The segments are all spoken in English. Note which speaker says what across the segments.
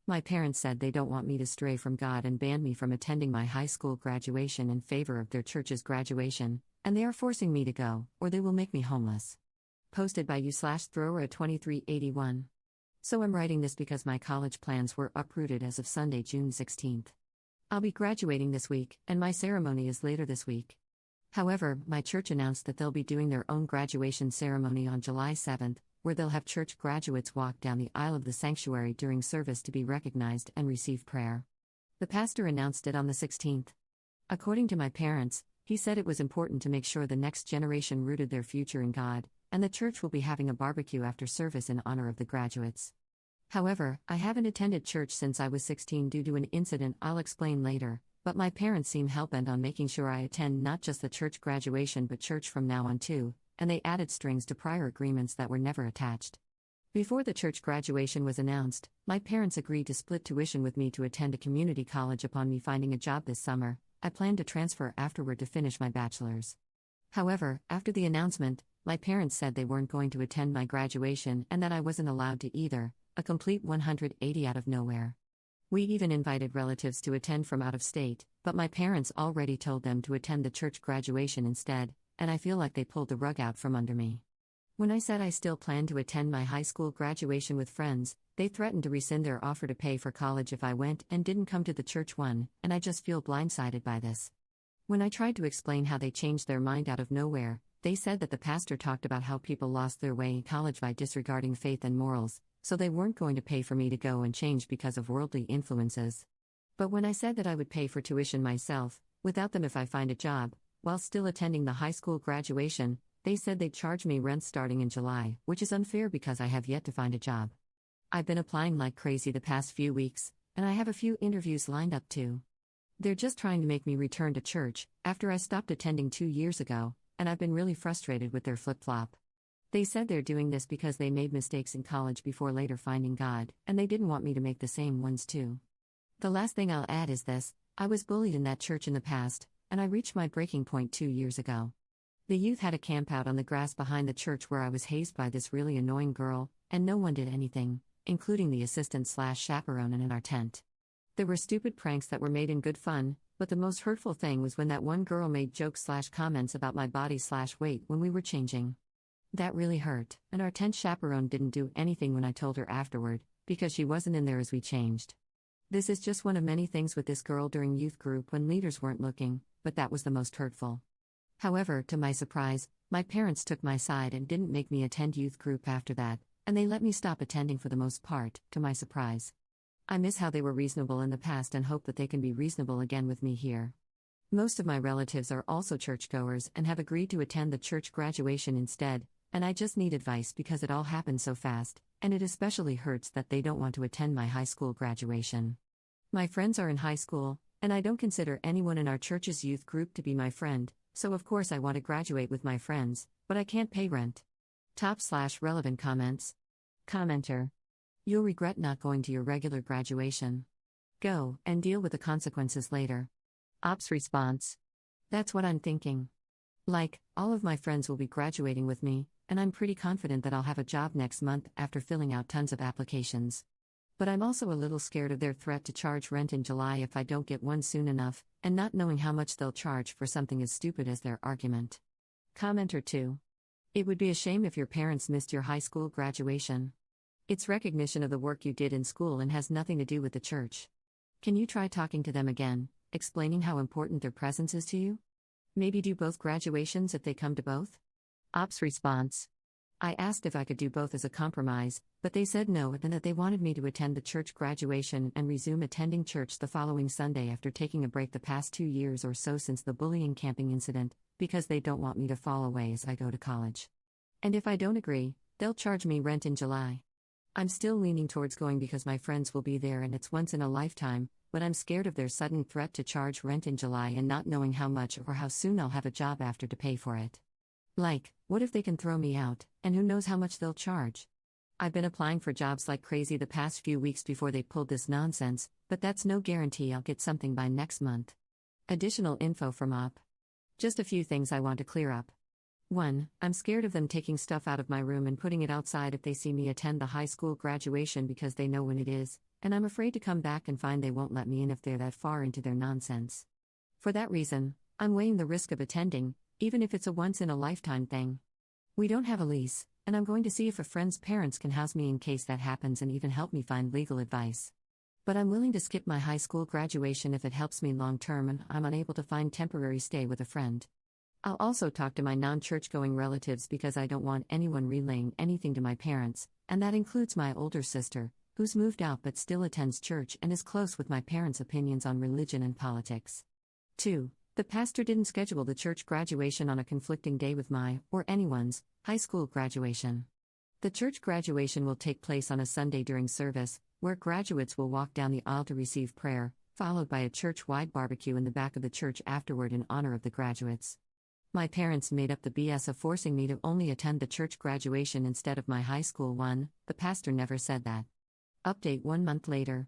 Speaker 1: My parents said they don't want me to stray from God and banned me from attending my high school graduation in favor of their church's graduation, and they are forcing me to go, or they will make me homeless. Posted by u/Thrower2381. So I'm writing this because my college plans were uprooted as of Sunday, June 16th. I'll be graduating this week, and my ceremony is later this week. However, my church announced that they'll be doing their own graduation ceremony on July 7th, where they'll have church graduates walk down the aisle of the sanctuary during service to be recognized and receive prayer. The pastor announced it on the 16th. According to my parents, he said it was important to make sure the next generation rooted their future in God, and the church will be having a barbecue after service in honor of the graduates. However, I haven't attended church since I was 16 due to an incident I'll explain later, but my parents seem hell-bent on making sure I attend not just the church graduation but church from now on too, and they added strings to prior agreements that were never attached. Before the church graduation was announced, my parents agreed to split tuition with me to attend a community college upon me finding a job this summer. I planned to transfer afterward to finish my bachelor's. However, after the announcement, my parents said they weren't going to attend my graduation and that I wasn't allowed to either, a complete 180 out of nowhere. We even invited relatives to attend from out of state, but my parents already told them to attend the church graduation instead, and I feel like they pulled the rug out from under me. When I said I still planned to attend my high school graduation with friends, they threatened to rescind their offer to pay for college if I went and didn't come to the church one, and I just feel blindsided by this. When I tried to explain how they changed their mind out of nowhere, they said that the pastor talked about how people lost their way in college by disregarding faith and morals, so they weren't going to pay for me to go and change because of worldly influences. But when I said that I would pay for tuition myself, without them if I find a job, while still attending the high school graduation, they said they'd charge me rent starting in July, which is unfair because I have yet to find a job. I've been applying like crazy the past few weeks, and I have a few interviews lined up too. They're just trying to make me return to church, after I stopped attending 2 years ago, and I've been really frustrated with their flip-flop. They said they're doing this because they made mistakes in college before later finding God, and they didn't want me to make the same ones too. The last thing I'll add is this: I was bullied in that church in the past, and I reached my breaking point 2 years ago. The youth had a camp out on the grass behind the church where I was hazed by this really annoying girl, and no one did anything, including the assistant/chaperone in our tent. There were stupid pranks that were made in good fun, but the most hurtful thing was when that one girl made jokes/comments about my body/weight when we were changing. That really hurt, and our tent chaperone didn't do anything when I told her afterward, because she wasn't in there as we changed. This is just one of many things with this girl during youth group when leaders weren't looking, but that was the most hurtful. However, to my surprise, my parents took my side and didn't make me attend youth group after that, and they let me stop attending for the most part, to my surprise. I miss how they were reasonable in the past and hope that they can be reasonable again with me here. Most of my relatives are also churchgoers and have agreed to attend the church graduation instead, and I just need advice because it all happened so fast, and it especially hurts that they don't want to attend my high school graduation. My friends are in high school, and I don't consider anyone in our church's youth group to be my friend, so of course I want to graduate with my friends, but I can't pay rent. Top/relevant comments. Commenter. You'll regret not going to your regular graduation. Go, and deal with the consequences later. Ops response. That's what I'm thinking. Like, all of my friends will be graduating with me, and I'm pretty confident that I'll have a job next month after filling out tons of applications. But I'm also a little scared of their threat to charge rent in July if I don't get one soon enough, and not knowing how much they'll charge for something as stupid as their argument. Commenter 2. It would be a shame if your parents missed your high school graduation. It's recognition of the work you did in school and has nothing to do with the church. Can you try talking to them again, explaining how important their presence is to you? Maybe do both graduations if they come to both? Ops response. I asked if I could do both as a compromise, but they said no and that they wanted me to attend the church graduation and resume attending church the following Sunday after taking a break the past 2 years or so since the bullying camping incident, because they don't want me to fall away as I go to college. And if I don't agree, they'll charge me rent in July. I'm still leaning towards going because my friends will be there and it's once in a lifetime, but I'm scared of their sudden threat to charge rent in July and not knowing how much or how soon I'll have a job after to pay for it. Like, what if they can throw me out, and who knows how much they'll charge? I've been applying for jobs like crazy the past few weeks before they pulled this nonsense, but that's no guarantee I'll get something by next month. Additional info from OP. Just a few things I want to clear up. 1. I'm scared of them taking stuff out of my room and putting it outside if they see me attend the high school graduation because they know when it is, and I'm afraid to come back and find they won't let me in if they're that far into their nonsense. For that reason, I'm weighing the risk of attending, even if it's a once-in-a-lifetime thing. We don't have a lease, and I'm going to see if a friend's parents can house me in case that happens and even help me find legal advice. But I'm willing to skip my high school graduation if it helps me long-term and I'm unable to find temporary stay with a friend. I'll also talk to my non-church-going relatives because I don't want anyone relaying anything to my parents, and that includes my older sister, who's moved out but still attends church and is close with my parents' opinions on religion and politics. 2. The pastor didn't schedule the church graduation on a conflicting day with my, or anyone's, high school graduation. The church graduation will take place on a Sunday during service, where graduates will walk down the aisle to receive prayer, followed by a church-wide barbecue in the back of the church afterward in honor of the graduates. My parents made up the BS of forcing me to only attend the church graduation instead of my high school one. The pastor never said that. Update 1 month later.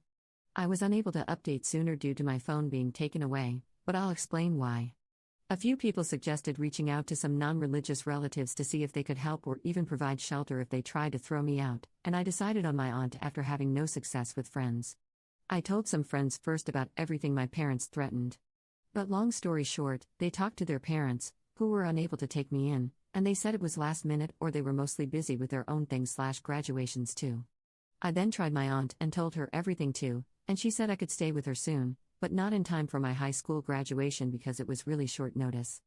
Speaker 1: I was unable to update sooner due to my phone being taken away, but I'll explain why. A few people suggested reaching out to some non-religious relatives to see if they could help or even provide shelter if they tried to throw me out, and I decided on my aunt after having no success with friends. I told some friends first about everything my parents threatened. But long story short, they talked to their parents, who were unable to take me in, and they said it was last minute or they were mostly busy with their own things/graduations too. I then tried my aunt and told her everything too, and she said I could stay with her soon, but not in time for my high school graduation because it was really short notice.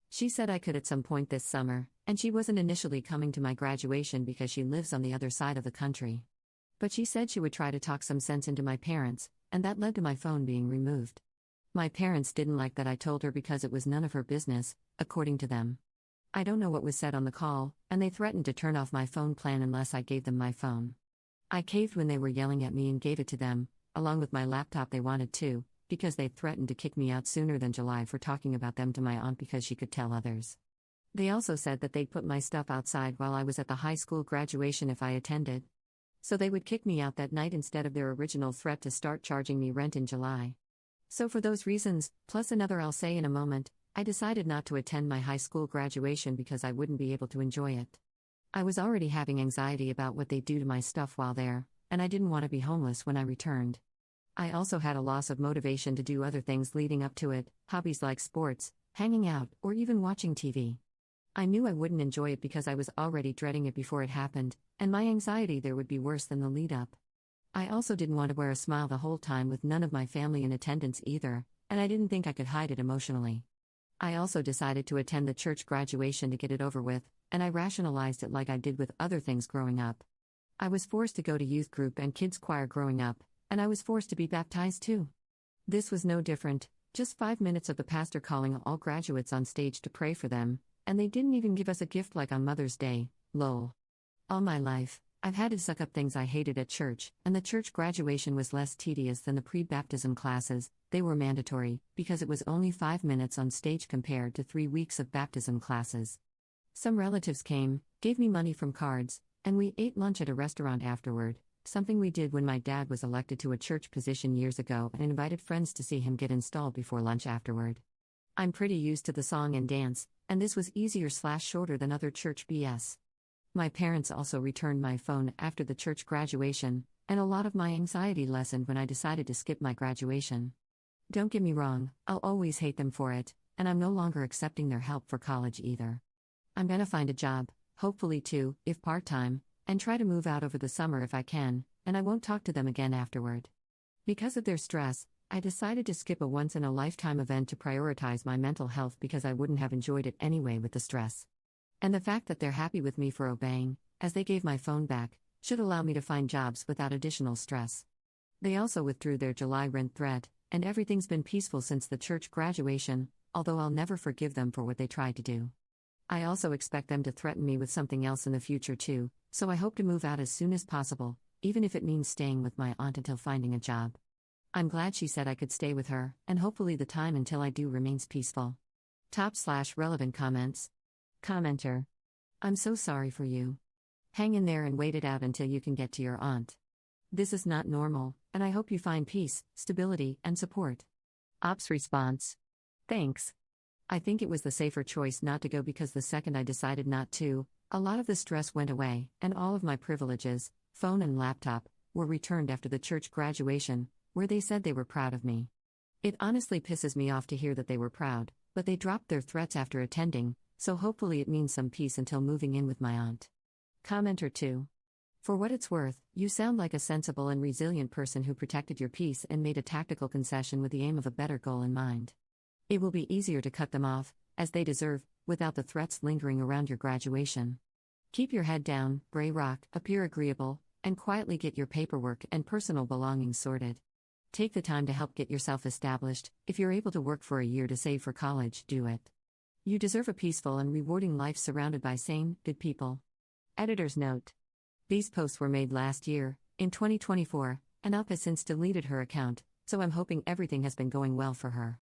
Speaker 1: She said I could at some point this summer, and she wasn't initially coming to my graduation because she lives on the other side of the country. But she said she would try to talk some sense into my parents, and that led to my phone being removed. My parents didn't like that I told her because it was none of her business, according to them. I don't know what was said on the call, and they threatened to turn off my phone plan unless I gave them my phone. I caved when they were yelling at me and gave it to them, along with my laptop they wanted too, because they threatened to kick me out sooner than July for talking about them to my aunt because she could tell others. They also said that they'd put my stuff outside while I was at the high school graduation if I attended. So they would kick me out that night instead of their original threat to start charging me rent in July. So for those reasons, plus another I'll say in a moment, I decided not to attend my high school graduation because I wouldn't be able to enjoy it. I was already having anxiety about what they'd do to my stuff while there, and I didn't want to be homeless when I returned. I also had a loss of motivation to do other things leading up to it, hobbies like sports, hanging out, or even watching TV. I knew I wouldn't enjoy it because I was already dreading it before it happened, and my anxiety there would be worse than the lead up. I also didn't want to wear a smile the whole time with none of my family in attendance either, and I didn't think I could hide it emotionally. I also decided to attend the church graduation to get it over with, and I rationalized it like I did with other things growing up. I was forced to go to youth group and kids choir growing up, and I was forced to be baptized too. This was no different, just 5 minutes of the pastor calling all graduates on stage to pray for them, and they didn't even give us a gift like on Mother's Day, lol. All my life, I've had to suck up things I hated at church, and the church graduation was less tedious than the pre-baptism classes. They were mandatory, because it was only 5 minutes on stage compared to 3 weeks of baptism classes. Some relatives came, gave me money from cards, and we ate lunch at a restaurant afterward, something we did when my dad was elected to a church position years ago and invited friends to see him get installed before lunch afterward. I'm pretty used to the song and dance, and this was easier/shorter than other church BS. My parents also returned my phone after the church graduation, and a lot of my anxiety lessened when I decided to skip my graduation. Don't get me wrong, I'll always hate them for it, and I'm no longer accepting their help for college either. I'm gonna find a job, hopefully too, if part-time, and try to move out over the summer if I can, and I won't talk to them again afterward. Because of their stress, I decided to skip a once-in-a-lifetime event to prioritize my mental health because I wouldn't have enjoyed it anyway with the stress. And the fact that they're happy with me for obeying, as they gave my phone back, should allow me to find jobs without additional stress. They also withdrew their July rent threat, and everything's been peaceful since the church graduation, although I'll never forgive them for what they tried to do. I also expect them to threaten me with something else in the future too, so I hope to move out as soon as possible, even if it means staying with my aunt until finding a job. I'm glad she said I could stay with her, and hopefully the time until I do remains peaceful. Top/relevant comments. Commenter. I'm so sorry for you. Hang in there and wait it out until you can get to your aunt. This is not normal, and I hope you find peace, stability, and support. Ops response. Thanks. I think it was the safer choice not to go because the second I decided not to, a lot of the stress went away, and all of my privileges, phone and laptop, were returned after the church graduation, where they said they were proud of me. It honestly pisses me off to hear that they were proud, but they dropped their threats after attending, so hopefully it means some peace until moving in with my aunt. Commenter 2. For what it's worth, you sound like a sensible and resilient person who protected your peace and made a tactical concession with the aim of a better goal in mind. It will be easier to cut them off, as they deserve, without the threats lingering around your graduation. Keep your head down, Bray Rock, appear agreeable, and quietly get your paperwork and personal belongings sorted. Take the time to help get yourself established. If you're able to work for a year to save for college, do it. You deserve a peaceful and rewarding life surrounded by sane, good people. Editor's note. These posts were made last year, in 2024, and Up has since deleted her account, so I'm hoping everything has been going well for her.